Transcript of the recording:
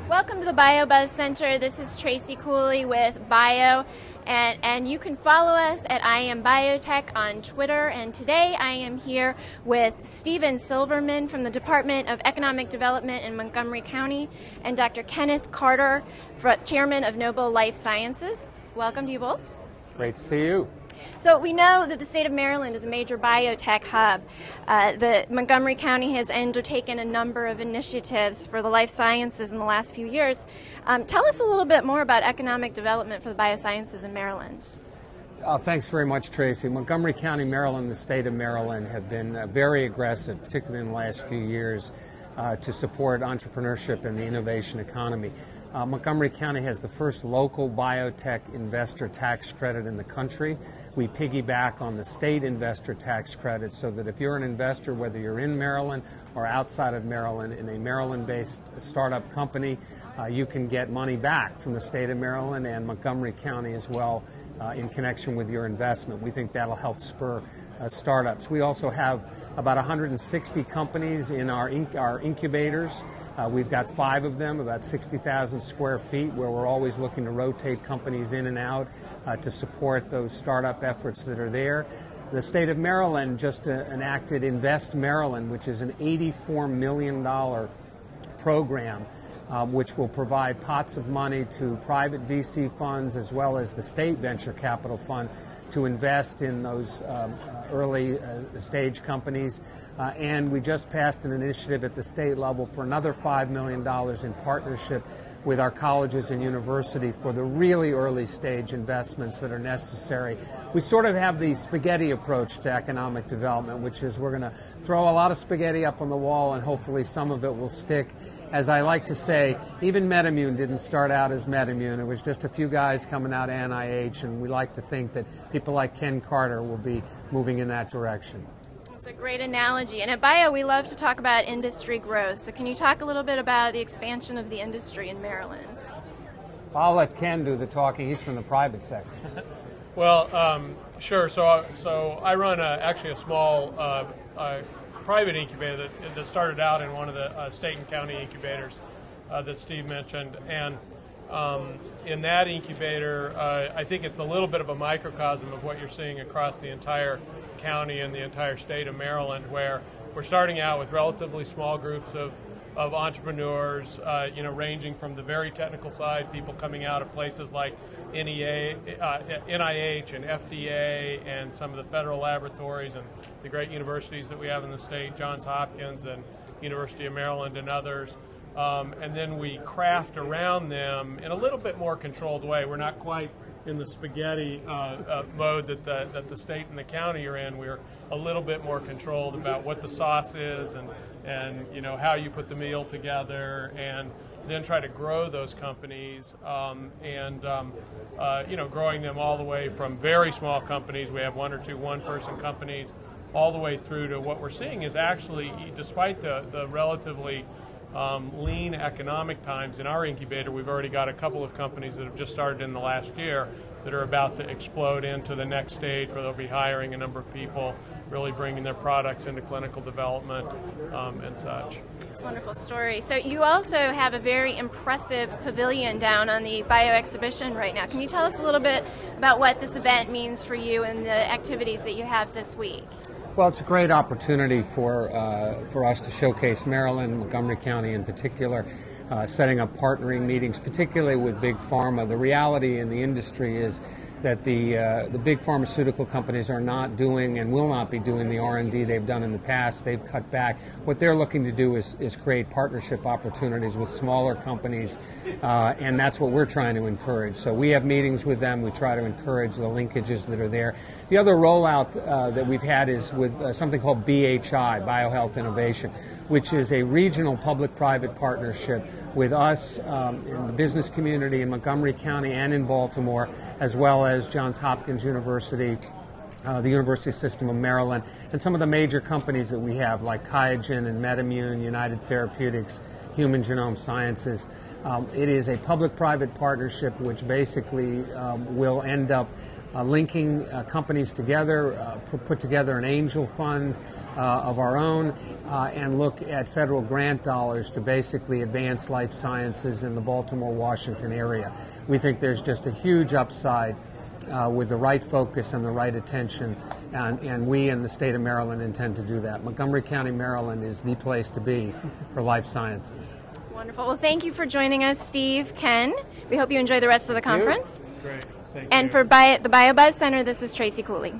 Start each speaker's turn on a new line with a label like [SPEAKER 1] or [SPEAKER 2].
[SPEAKER 1] Welcome to the BioBuzz Center. This is Tracy Cooley with Bio, and you can follow us at I Am Biotech on Twitter. And today I am here with Stephen Silverman from the Department of Economic Development in Montgomery County and Dr. Kenneth Carter, Chairman of Noble Life Sciences. Welcome to you both.
[SPEAKER 2] Great to see you.
[SPEAKER 1] So we know that the state of Maryland is a major biotech hub. The Montgomery County has undertaken a number of initiatives for the life sciences in the last few years. Tell us a little bit more about economic development for the biosciences in Maryland.
[SPEAKER 2] Thanks very much, Tracy. Montgomery County, Maryland, the state of Maryland have been very aggressive, particularly in the last few years, to support entrepreneurship and the innovation economy. Montgomery County has the first local biotech investor tax credit in the country. We piggyback on the state investor tax credit so that if you're an investor, whether you're in Maryland or outside of Maryland, in a Maryland-based startup company, you can get money back from the state of Maryland and Montgomery County as well in connection with your investment. We think that'll help spur startups. We also have about 160 companies in our incubators. We've got 5 of them, about 60,000 square feet, where we're always looking to rotate companies in and out to support those startup efforts that are there. The state of Maryland just enacted Invest Maryland, which is an $84 million program which will provide pots of money to private VC funds as well as the state venture capital fund to invest in those early stage companies. And we just passed an initiative at the state level for another $5 million in partnership with our colleges and university for the really early stage investments that are necessary. We sort of have the spaghetti approach to economic development, which is we're going to throw a lot of spaghetti up on the wall and hopefully some of it will stick. As I like to say, even MedImmune didn't start out as MedImmune. It was just a few guys coming out of NIH, and we like to think that people like Ken Carter will be moving in that direction.
[SPEAKER 1] It's a great analogy. And at Bio, we love to talk about industry growth. So can you talk a little bit about the expansion of the industry in Maryland?
[SPEAKER 2] I'll let Ken do the talking. He's from the private sector.
[SPEAKER 3] Well, sure. So I run actually a small private incubator that started out in one of the state and county incubators that Steve mentioned. And in that incubator, I think it's a little bit of a microcosm of what you're seeing across the entire county and the entire state of Maryland, where we're starting out with relatively small groups of entrepreneurs, ranging from the very technical side, people coming out of places like NIH and FDA and some of the federal laboratories and the great universities that we have in the state, Johns Hopkins and University of Maryland and others. And then we craft around them in a little bit more controlled way. We're not quite in the spaghetti mode that the state and the county are in. We're a little bit more controlled about what the sauce is and how you put the meal together, and then try to grow those companies growing them all the way from very small companies. We have 1 or 2 one-person companies all the way through to what we're seeing is actually, despite the relatively lean economic times in our incubator, we've already got a couple of companies that have just started in the last year that are about to explode into the next stage where they'll be hiring a number of people, really bringing their products into clinical development and such.
[SPEAKER 1] It's a wonderful story. So you also have a very impressive pavilion down on the Bio exhibition right now. Can you tell us a little bit about what this event means for you and the activities that you have this week?
[SPEAKER 2] Well, it's a great opportunity for us to showcase Maryland, Montgomery County in particular, setting up partnering meetings, particularly with big pharma. The reality in the industry is that the big pharmaceutical companies are not doing and will not be doing the R&D they've done in the past. They've cut back. What they're looking to do is create partnership opportunities with smaller companies, and that's what we're trying to encourage. So we have meetings with them. We try to encourage the linkages that are there. The other rollout that we've had is with something called BHI, Biohealth Innovation, which is a regional public-private partnership with us in the business community in Montgomery County and in Baltimore, as well as Johns Hopkins University, the University System of Maryland, and some of the major companies that we have, like QIAGEN and MedImmune, United Therapeutics, Human Genome Sciences. It is a public-private partnership which basically will end up linking companies together, put together an angel fund, of our own and look at federal grant dollars to basically advance life sciences in the Baltimore, Washington area. We think there's just a huge upside with the right focus and the right attention, and we in the state of Maryland intend to do that. Montgomery County, Maryland is the place to be for life sciences.
[SPEAKER 1] Wonderful. Well, thank you for joining us, Steve, Ken. We hope you enjoy the rest of the conference.
[SPEAKER 3] Great. Thank
[SPEAKER 1] and
[SPEAKER 3] you.
[SPEAKER 1] for the BioBuzz Center, this is Tracy Cooley.